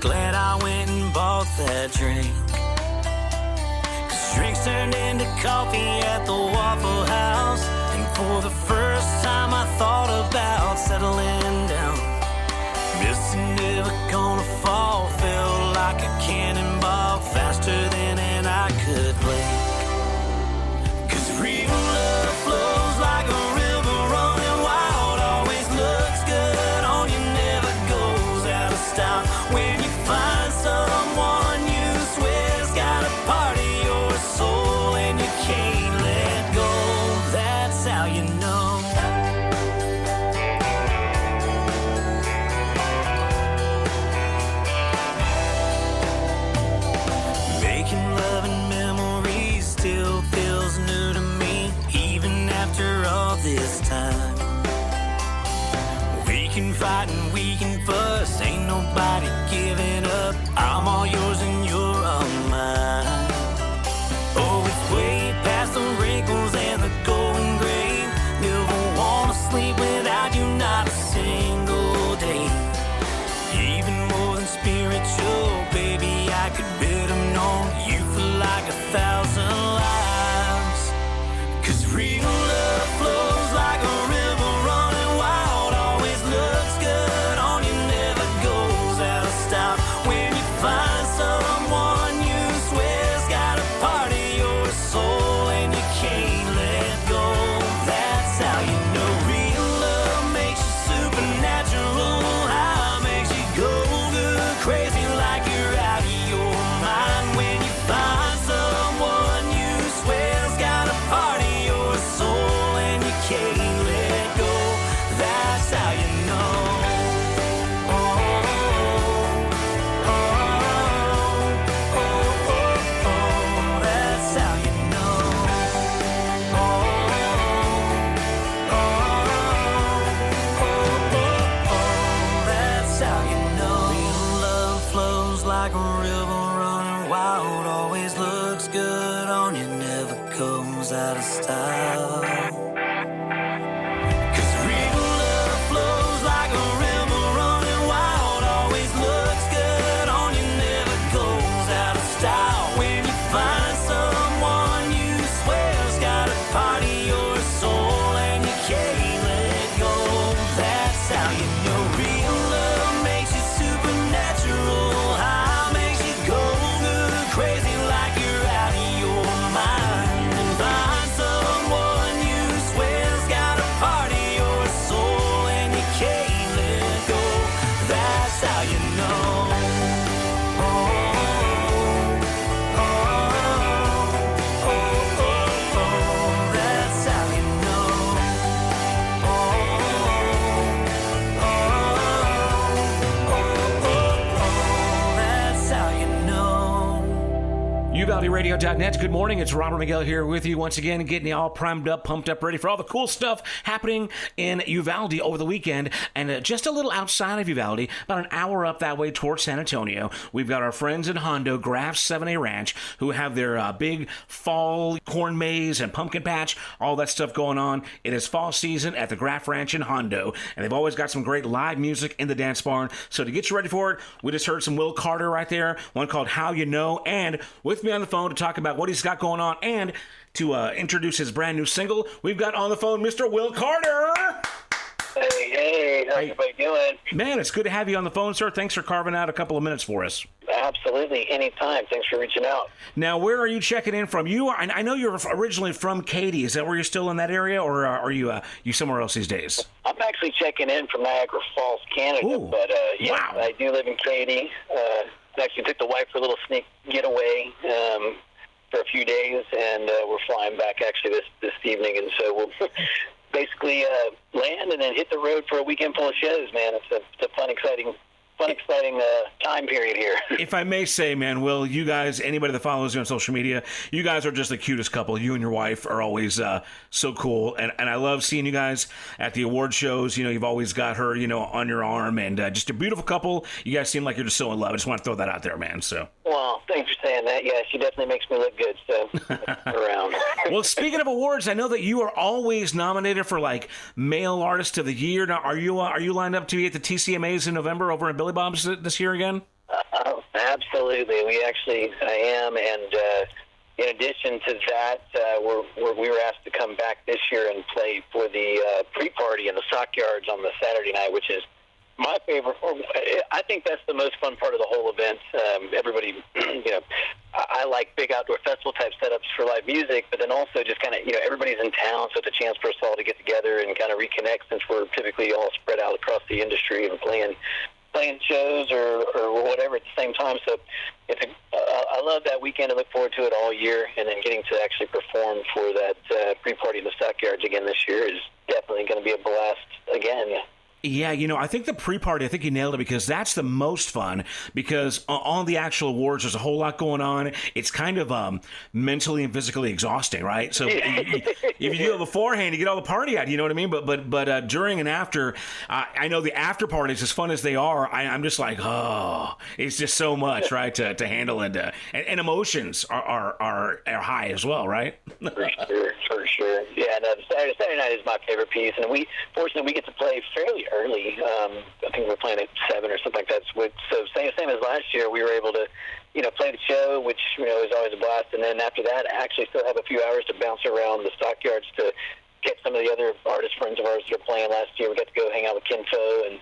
glad I went and bought that drink. 'Cause drinks turned into coffee at the Waffle House. And for the first time I thought about settling down. Missing never gonna fall, felt like a cannonball, faster than an eye could blink. 'Cause real love flows like a river running wild, always looks good on you, never goes out of style. When you find someone you swear's got a part of your soul and you can't let go, that's how you know. Making love and memories still feels new to me, even after all this time. We can fight and we can fuss, ain't nobody giving up. I'm all yours and you're all mine. Oh, it's way past the wrinkles and the going gray. Never wanna sleep without you, not a single day. Even more than spiritual, baby, I could bet I'm on you for like 1,000 lives. 'Cause real love flows like a river running wild, always looks good on you, never goes out of style. When you find someone you swear's got a part of your soul and you can't let go, that's how you know. Real love makes you supernatural, how it makes you go good crazy like you're out of your mind. When you find someone you swear's got a part of your soul and you can't let go, that's how you know. Oh, oh, oh, oh, oh, that's how you know. Oh, oh, oh, oh, that's how you know. Real love flows like a river running wild, always looks good on you, never goes out of style. 'Cause real love flows like a river running wild, always looks good on you, never goes out of style. When you find someone you swear's got a part of your soul and you can't let go, that's how you know. Real love makes you supernatural, how it makes you go good crazy like you're out of your mind. And find someone you swear's got a part of your soul and you can't let go, that's how you know. Oh, oh, oh, oh, oh, that's how you know. Oh, oh, oh, that's how you know. UvaldeRadio.net. Good morning. It's Robert Miguel here with you once again, getting you all primed up, pumped up, ready for all the cool stuff happening in Uvalde over the weekend. And just a little outside of Uvalde, about an hour up that way towards San Antonio, we've got our friends in Hondo, Graff 7A Ranch, who have their big fall corn maze and pumpkin patch, all that stuff going on. It is fall season at the Graff Ranch in Hondo, and they've always got some great live music in the dance barn. So to get you ready for it, we just heard some Will Carter right there, one called How You Know, and with me on the phone to talk about what he's got going on and to introduce his brand new single, we've got on the phone Mr. Will Carter. Hey, how's everybody doing? Man, it's good to have you on the phone, sir. Thanks for carving out a couple of minutes for us. Absolutely, anytime. Thanks for reaching out. Now, where are you checking in from? I know you're originally from Katy. Is that where you're still in that area, or are you somewhere else these days? I'm actually checking in from Niagara Falls, Canada, Ooh, but yeah, wow. I do live in Katy. Actually took the wife for a little sneak getaway for a few days, and we're flying back actually this evening, and so we'll basically land and then hit the road for a weekend full of shows, man. It's a fun, exciting time period here. If I may say, man, Will, you guys, anybody that follows you on social media, you guys are just the cutest couple. You and your wife are always so cool, and I love seeing you guys at the award shows. You know, you've always got her, on your arm, and just a beautiful couple. You guys seem like you're just so in love. I just want to throw that out there, man. So. Well, thanks for saying that. Yeah, she definitely makes me look good, so around. Well, speaking of awards, I know that you are always nominated for like Male Artist of the Year. Now, are you lined up to be at the TCMAs in November over at Billy Bob's this year again? Absolutely. I am, and in addition to that, we were asked to come back this year and play for the pre-party in the Stockyards on the Saturday night, which is my favorite. I think that's the most fun part of the whole event. Everybody, I like big outdoor festival type setups for live music, but then also just kind of, everybody's in town, so it's a chance for us all to get together and kind of reconnect, since we're typically all spread out across the industry and playing shows or whatever at the same time. So I love that weekend. I look forward to it all year, and then getting to actually perform for that pre-party in the Stockyards again this year is definitely going to be a blast again. Yeah, I think the pre-party, I think you nailed it, because that's the most fun, because on the actual awards, there's a whole lot going on. It's kind of mentally and physically exhausting, right? So if you do it beforehand, you get all the party out, you know what I mean? But during and after, I know the after parties, as fun as they are, I'm just like, oh, it's just so much, right, to handle, and emotions are high as well, right? For sure. Yeah, no, Saturday night is my favorite piece, and fortunately we get to play fairly early. I think we're playing at 7 or something like that. So same as last year, we were able to, play the show, which is always a blast. And then after that, actually still have a few hours to bounce around the Stockyards to get some of the other artist friends of ours that are playing last year. We got to go hang out with Kinfo,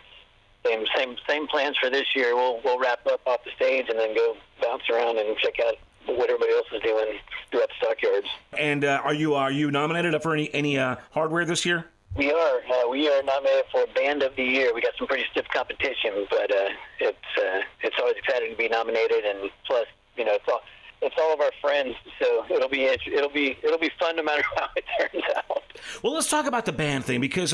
and same plans for this year. We'll wrap up off the stage and then go bounce around and check out what everybody else is doing throughout the Stockyards. And are you nominated for any hardware this year? We are nominated for Band of the Year. We got some pretty stiff competition, but it's always exciting to be nominated, and plus, it's all of our friends, so it'll be fun no matter how it turns out. Well, let's talk about the band thing, because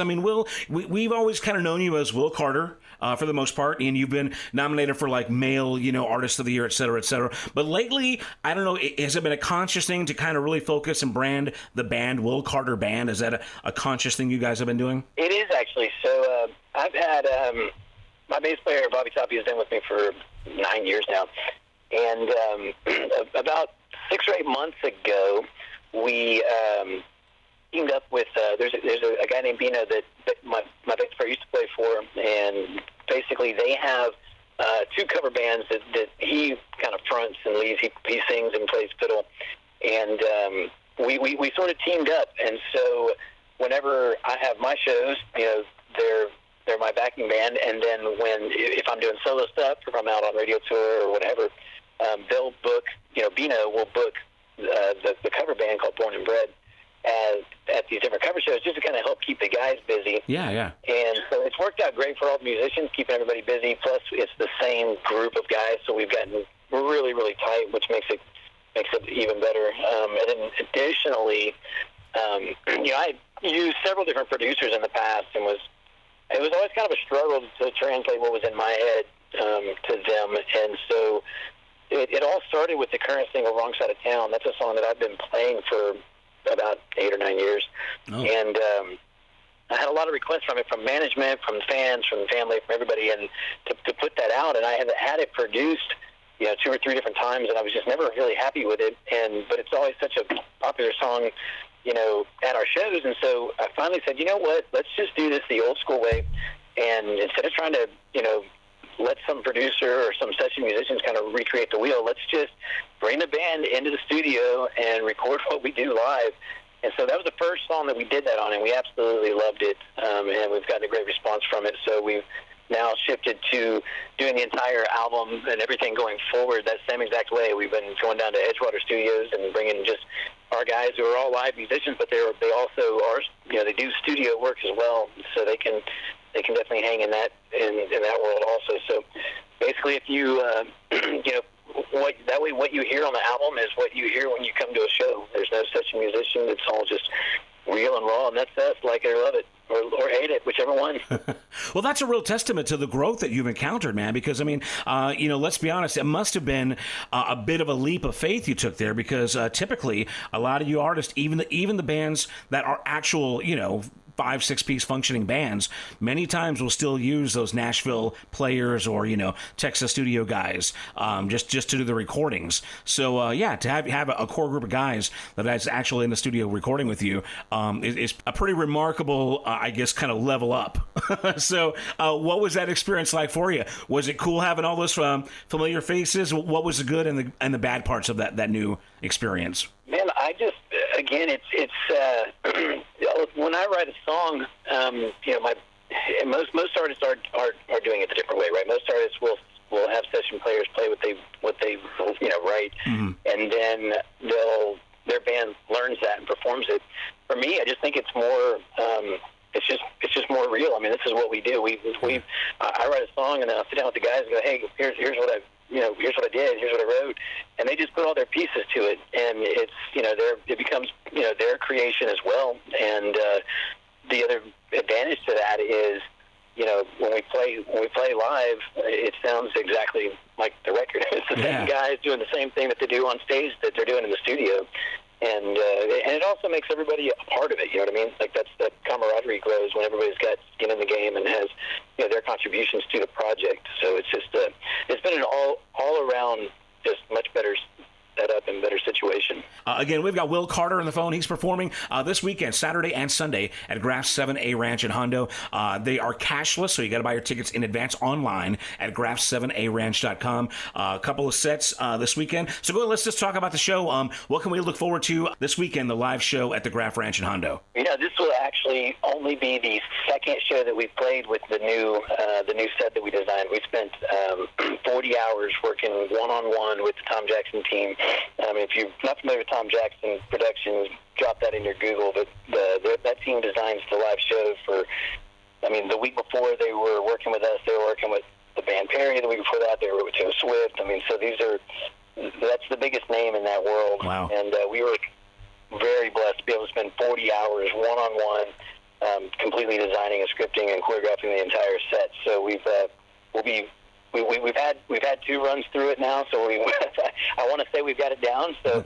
we've always kind of known you as Will Carter for the most part, and you've been nominated for like male, artist of the year, et cetera, et cetera. But lately, I don't know, has it been a conscious thing to kind of really focus and brand the band Will Carter Band? Is that a conscious thing you guys have been doing? It is, actually. So I've had my bass player Bobby Toppy has been with me for 9 years now. And about 6 or 8 months ago, we teamed up with there's a guy named Bino that my bass player used to play for, and basically they have 2 cover bands that he kind of fronts and leads. He sings and plays fiddle, and we sort of teamed up. And so whenever I have my shows, they're my backing band, and then if I'm doing solo stuff, or if I'm out on radio tour or whatever. They'll book, Bino will book the cover band called Born and Bred at these different cover shows, just to kind of help keep the guys busy. Yeah. And so it's worked out great for all the musicians, keeping everybody busy. Plus, it's the same group of guys, so we're really, really tight, which makes it even better. And then additionally, I used several different producers in the past, and it was always kind of a struggle to translate what was in my head to them, and so. It all started with the current single, Wrong Side of Town. That's a song that I've been playing for about 8 or 9 years. Oh. And I had a lot of requests from management, from fans, from family, from everybody, and to put that out. And I had it produced, 2 or 3 different times, and I was just never really happy with it. But it's always such a popular song, at our shows. And so I finally said, you know what, let's just do this the old school way. And instead of trying to, let some producer or some session musicians kind of recreate the wheel, let's just bring the band into the studio and record what we do live. And so that was the first song that we did that on, and we absolutely loved it, and we've gotten a great response from it. So we've now shifted to doing the entire album and everything going forward that same exact way. We've been going down to Edgewater Studios and bringing just our guys who are all live musicians, but they also are, they do studio work as well, so they can definitely hang in that world also. So basically, if you what you hear on the album is what you hear when you come to a show. There's no such musician. It's all just real and raw, and that's us. Like it or love it, or hate it, whichever one. Well, that's a real testament to the growth that you've encountered, man. Because let's be honest, it must have been a bit of a leap of faith you took there. Because typically, a lot of you artists, even the bands that are actual, 5, 6-piece functioning bands, many times will still use those Nashville players or, Texas studio guys, just to do the recordings. So, to have a core group of guys that is actually in the studio recording with you is a pretty remarkable, I guess, kind of level up. So, what was that experience like for you? Was it cool having all those familiar faces? What was the good and the bad parts of that new experience? Man, I just, again, it's when I write a song, most artists are doing it a different way, right? Most artists will have session players play what they write, and then their band learns that and performs it. For me, I just think it's more. It's just more real. I mean, this is what we do. I write a song and then I'll sit down with the guys and go, hey, here's what I did, here's what I wrote, and they just put all their pieces to it, and it's it becomes their creation as well. And the other advantage to that is when we play live, it sounds exactly like the record. It's the same guys doing the same thing that they do on stage that they're doing in the studio. And it also makes everybody a part of it. You know what I mean? Like that camaraderie grows when everybody's got skin in the game and has their contributions to the project. So it's just it's been an all around just much better setup and better situation. Again, we've got Will Carter on the phone. He's performing this weekend, Saturday and Sunday, at Graff 7A Ranch in Hondo. They are cashless, so you got to buy your tickets in advance online at graff7aranch.com. A couple of sets this weekend. So let's just talk about the show. What can we look forward to this weekend, the live show at the Graff Ranch in Hondo? This will actually only be the second show that we played with the new set that we designed. We spent 40 hours working one-on-one with the Tom Jackson team. If you're not familiar with Tom Jackson Productions, drop that in your Google. But that team designs the live show the week before they were working with us, they were working with the band Perry. The week before that, they were with Joe Swift. So that's the biggest name in that world. Wow. And we were very blessed to be able to spend 40 hours one-on-one, completely designing and scripting and choreographing the entire set. So we've had 2 runs through it now, so I want to say we've got it down. So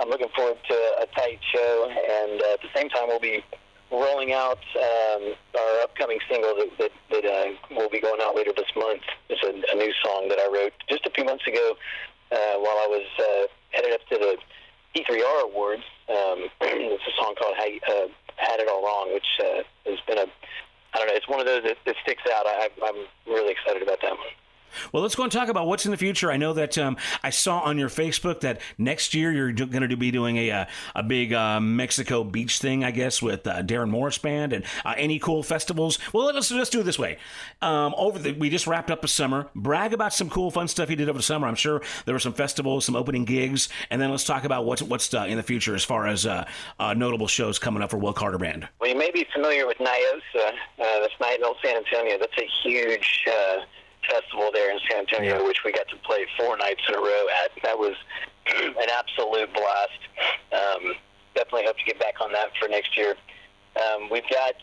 I'm looking forward to a tight show, and at the same time we'll be rolling out our upcoming single that will be going out later this month. It's a new song that I wrote just a few months ago while I was headed up to the E3R Awards. It's a song called Had It All Wrong, which has been it's one of those that sticks out. I'm really excited about that one. Well, let's go and talk about what's in the future. I know that I saw on your Facebook that next year you're going to be doing a big Mexico Beach thing, I guess, with Darren Morris Band and any cool festivals. Well, let's do it this way. We just wrapped up a summer. Brag about some cool, fun stuff you did over the summer. I'm sure there were some festivals, some opening gigs, and then let's talk about what's in the future as far as notable shows coming up for Will Carter Band. Well, you may be familiar with NIOSA. That's Night in Old San Antonio. That's a huge festival there in San Antonio, which we got to play 4 nights in a row at. That was an absolute blast. Definitely hope to get back on that for next year. We've got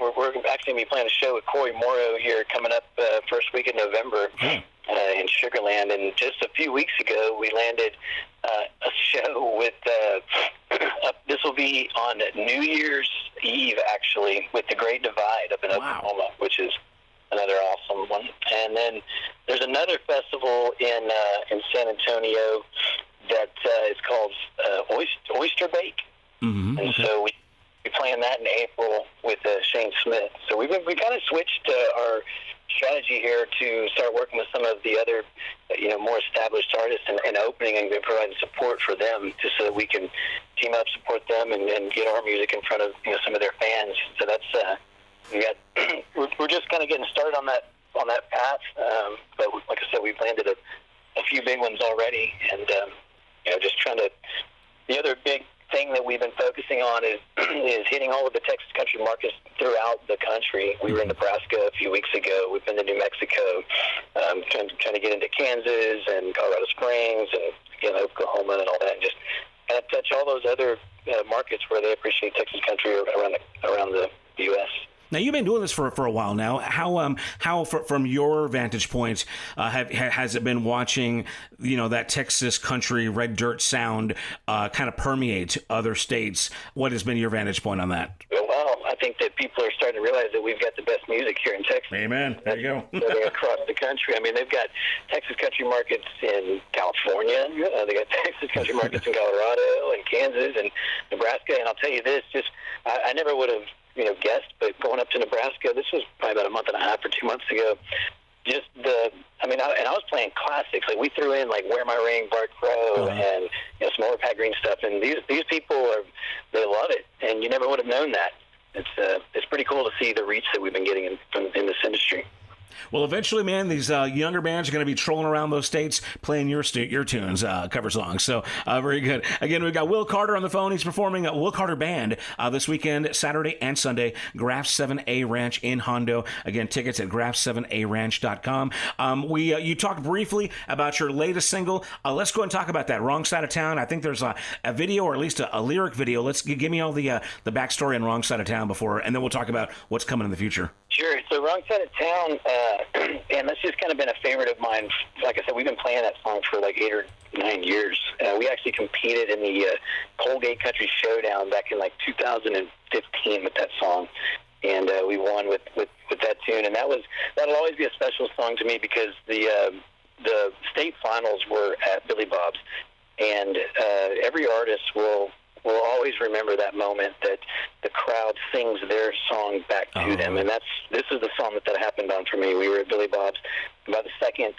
we're actually going to be playing a show with Corey Morrow here coming up first week in November in Sugar Land, and just a few weeks ago we landed a show with this will be on New Year's Eve actually with the Great Divide up in Oklahoma, which is another awesome one. And then there's another festival in San Antonio that is called Oyster Bake. Mm-hmm. And so we're playing that in April with Shane Smith. So we kind of switched our strategy here to start working with some of the other more established artists and opening and providing support for them just so that we can team up, support them, and get our music in front of some of their fans. So that's we're just kind of getting started on that path, but like I said, we've landed a few big ones already, and just trying to. The other big thing that we've been focusing on is hitting all of the Texas country markets throughout the country. We were in Nebraska a few weeks ago. We've been to New Mexico, trying to get into Kansas and Colorado Springs and Oklahoma and all that, and just kind of touch all those other markets where they appreciate Texas country around the U.S. Now, you've been doing this for a while now. How from your vantage point, has it been watching, that Texas country red dirt sound kind of permeate other states? What has been your vantage point on that? Well, I think that people are starting to realize that we've got the best music here in Texas. Amen. There you go. Across the country. I mean, they've got Texas country markets in California. They got Texas country markets in Colorado and Kansas and Nebraska. And I'll tell you this, just I never would have guessed, but going up to Nebraska, this was probably about a month and a half or 2 months ago. Just I was playing classics. Like we threw in like "Wear My Ring," Bart Crow, and some more Pat Green stuff. And these people they love it, and you never would have known that. It's pretty cool to see the reach that we've been getting in this industry. Well, eventually, man, these younger bands are going to be trolling around those states playing your tunes, cover songs. So, very good. Again, we've got Will Carter on the phone. He's performing at Will Carter Band this weekend, Saturday and Sunday, Graf 7A Ranch in Hondo. Again, tickets at graf7aranch.com. You talked briefly about your latest single. Let's go and talk about that, Wrong Side of Town. I think there's a video, or at least a lyric video. Let's give me all the backstory on Wrong Side of Town and then we'll talk about what's coming in the future. Sure. So Wrong Side of Town, and that's just kind of been a favorite of mine. Like I said, we've been playing that song for like 8 or 9 years. We actually competed in the Colgate Country Showdown back in like 2015 with that song, and we won with that tune. And that'll always be a special song to me because the state finals were at Billy Bob's, and every artist will always remember that moment that the crowd sings their song back to them. And this is the song that happened on for me. We were at Billy Bob's. By the second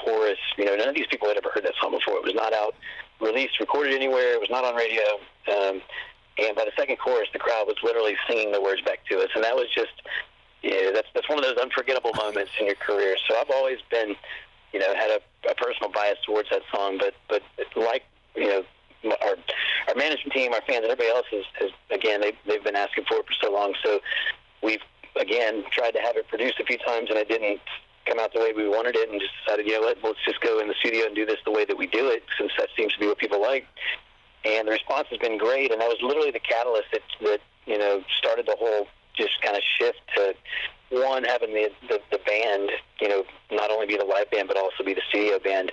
chorus, none of these people had ever heard that song before. It was not out, released, recorded anywhere. It was not on radio. And by the second chorus, the crowd was literally singing the words back to us. And that was just, that's one of those unforgettable moments in your career. So I've always been, had a personal bias towards that song, but like, our management team, our fans, and everybody else has again, they've been asking for it for so long. So we've, again, tried to have it produced a few times, and it didn't come out the way we wanted it, and just decided, let's just go in the studio and do this the way that we do it, since that seems to be what people like. And the response has been great, and that was literally the catalyst that started the whole just kind of shift to, one, having the band, not only be the live band, but also be the studio band,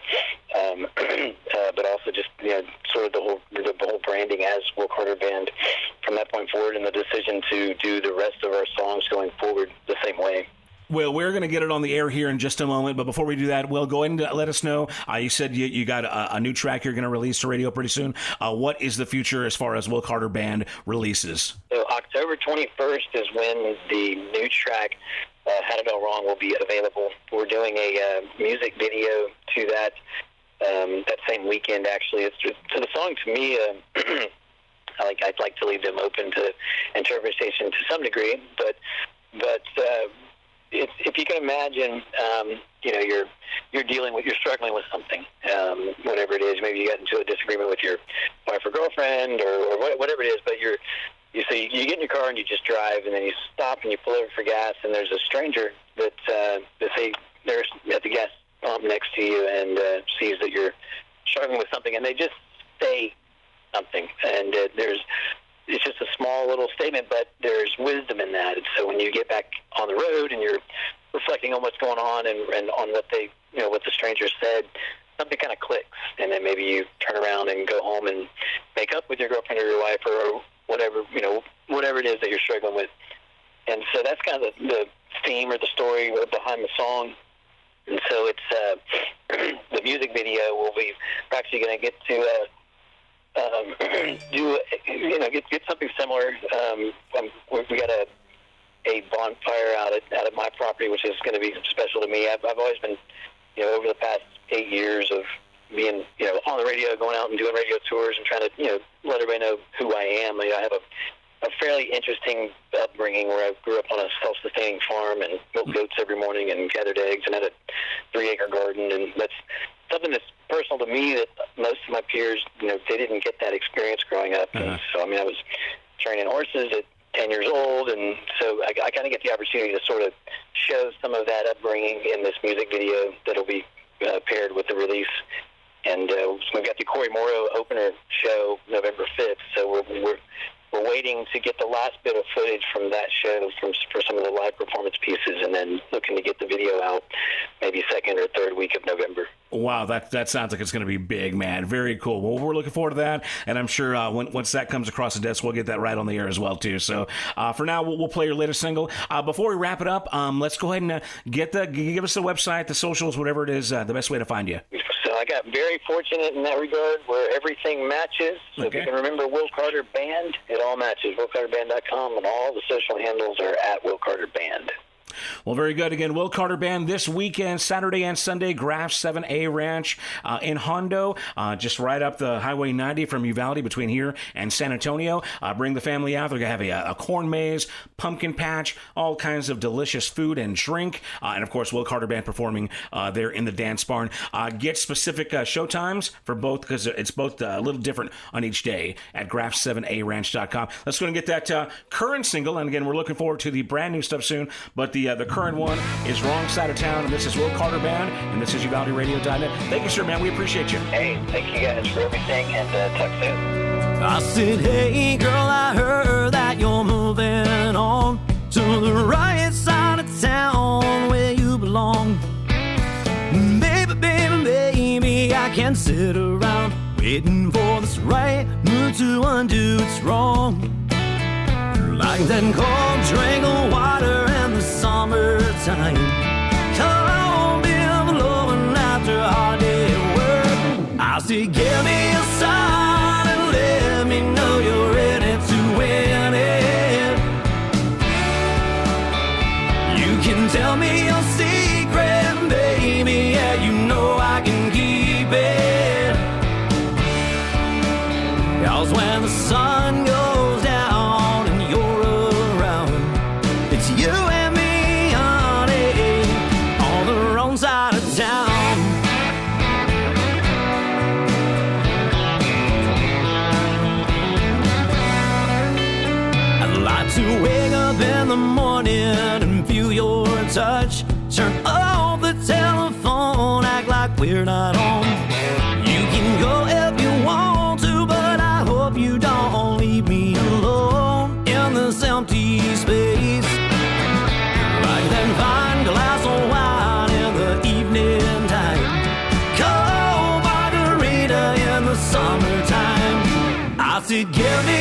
but also just, sort of the whole branding as Will Carter Band from that point forward, and the decision to do the rest of our songs going forward the same way. Well, we're going to get it on the air here in just a moment, but before we do that, Will, go ahead and let us know. You said you got a new track you're going to release to radio pretty soon. What is the future as far as Will Carter Band releases? So October 21st is when the new track, Had It All Wrong, will be available. We're doing a music video to that same weekend, actually. So the song, to me, I'd like to leave them open to interpretation to some degree, but if you can imagine, you're struggling with something, whatever it is. Maybe you got into a disagreement with your wife or girlfriend, or whatever it is. But you get in your car and you just drive, and then you stop and you pull over for gas, and there's a stranger that they're at the gas pump next to you and sees that you're struggling with something, and they just say something, and it's just a small little statement, but there's wisdom in that. And so when you get back on the road and you're reflecting on what's going on and on what what the stranger said, something kind of clicks, and then maybe you turn around and go home and make up with your girlfriend or your wife or whatever it is that you're struggling with. And so that's kind of the theme or the story behind the song. And so it's the music video. We're actually going to get to get something similar. We got a bonfire out at my property, which is going to be special to me. I've always been, over the past 8 years of being, on the radio, going out and doing radio tours and trying to, let everybody know who I am. I have a fairly interesting upbringing where I grew up on a self-sustaining farm and milked goats every morning and gathered eggs and had a 3-acre garden, and that's something that's personal to me that most of my peers, they didn't get that experience growing up. And so, I was training horses at 10 years old, and so I kind of get the opportunity to sort of show some of that upbringing in this music video that'll be paired with the release. And we've got the Corey Morrow opener show November 5th, so we're we're waiting to get the last bit of footage from that show for some of the live performance pieces, and then looking to get the video out maybe second or third week of November. Wow, that sounds like it's going to be big, man. Very cool. Well, we're looking forward to that, and I'm sure once that comes across the desk, we'll get that right on the air as well, too. So for now, we'll play your latest single. Before we wrap it up, let's go ahead and give us the website, the socials, whatever it is, the best way to find you. So I got very fortunate in that regard, where everything matches. So if you can remember Will Carter Band, it all matches. WillCarterBand.com, and all the social handles are at Will Carter Band. Well, very good. Again, Will Carter Band this weekend, Saturday and Sunday, Graf 7A Ranch in Hondo, just right up the Highway 90 from Uvalde between here and San Antonio. Bring the family out. They're going to have a corn maze, pumpkin patch, all kinds of delicious food and drink. And, of course, Will Carter Band performing there in the dance barn. Get specific show times for both, because it's both a little different on each day at graf7aranch.com. Let's go and get that current single. And, again, we're looking forward to the brand new stuff soon. But the current one is Wrong Side of Town, and this is Will Carter Band, and this is UvaldeRadio.net. Thank you, sir, man. We appreciate you. Hey, thank you guys for everything, and talk soon. I said, hey, girl, I heard that you're moving on to the right side of town where you belong. Baby, baby, baby, I can't sit around waiting for this right move to undo what's wrong. Like that cold drink of water in the summertime, cold beer blowing after a hard day at work. I say, give me a sign and let me know you're ready to win it. You can tell me your secret, baby, yeah, you know I can keep it. 'Cause when the sun goes down, you and me, honey, on the wrong side of town. I'd like to wake up in the morning and feel your touch. Turn off the telephone, act like we're not on. You can go if you want to, but I hope you don't leave me alone in this empty space. Then find a glass of wine in the evening time, cold margarita in the summertime. I said, give me